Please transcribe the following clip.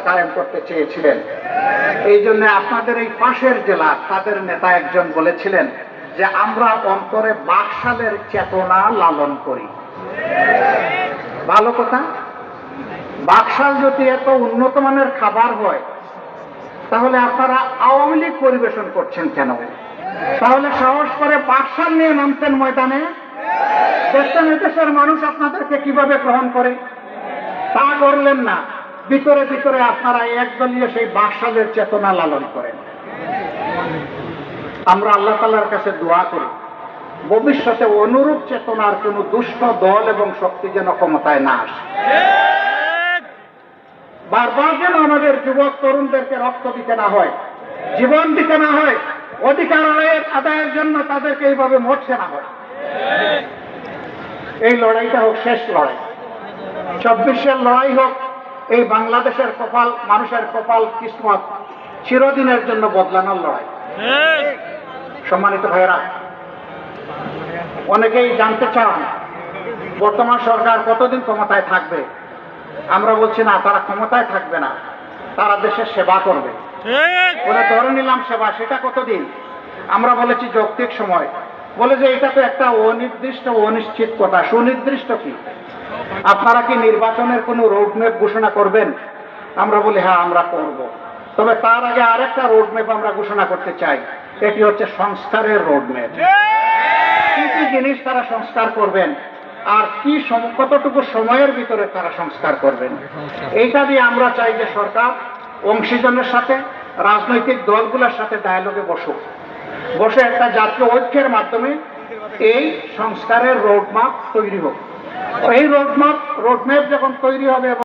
কায়েম করতে চেয়েছিলেন। এই জন্য আপনাদের এই পাশের জেলা তাদের নেতা একজন বলেছিলেন যে আমরা অন্তরে বাকশালের চেতনা লালন করি। ভালো কথা। বাকশাল যদি এত উন্নত মানের খাবার হয় তাহলে আপনারা আওয়ামী লীগ পরিবেশন করছেন কেন? তাহলে সাহস করে বাকশাল নিয়ে নামতেন ময়দানে। দেখতেন দেশের মানুষ আপনাদেরকে কিভাবে গ্রহণ করে। তা করলেন না, ভিতরে ভিতরে আপনারা একদলীয় সেই বাকশালের চেতনা লালন করেন। আমরা আল্লাহ তাআলার কাছে দোয়া করি ভবিষ্যতে অনুরূপ চেতনার কোন দুষ্ট দল এবং শক্তি যেন ক্ষমতায় না আসে। বারবার যেন আমাদের যুবক তরুণদেরকে রক্ত দিতে না হয়, জীবন দিতে না হয়, অধিকার আদায়ের জন্য তাদেরকে এইভাবে মরতে না হয়। এই লড়াইটা হোক শেষ লড়াই। 24-এর লড়াই হোক এই বাংলাদেশের কপাল, মানুষের কপাল কিসমত চিরদিনের জন্য বদলানোর লড়াই। সম্মানিত ভাইয়েরা, অনেকেই জানতে চান বর্তমান সরকার কতদিন ক্ষমতায় থাকবে। আমরা বলছি না, তারা ক্ষমতায় থাকবে না, তারা দেশের সেবা করবে। বলে ধরে নিলাম সেবা, সেটা কতদিন? আমরা বলেছি যৌক্তিক সময়। বলে যে এটা তো একটা অনির্দিষ্ট অনিশ্চিত কথা। সুনির্দিষ্ট কি? আপনারা কি নির্বাচনের কোনো রোডম্যাপ ঘোষণা করবেন? আমরা বলি হ্যাঁ আমরা করব। তবে তার আগে আরেকটা রোডম্যাপ আমরা ঘোষণা করতে চাই, এটি হচ্ছে সংস্কারের রোডম্যাপ। কি কি জিনিস তারা সংস্কার করবেন আর কি কতটুকু সময়ের ভিতরে তারা সংস্কার করবেন, এইটা দিয়ে আমরা চাই যে সরকার অংশীজনের সাথে, রাজনৈতিক দলগুলোর সাথে ডায়ালগে বসুক, বসে একটা জাতীয় ঐক্যের মাধ্যমে এই সংস্কারের রোডম্যাপ তৈরি হোক। এই রোডম্যাপ যখন তৈরি হবে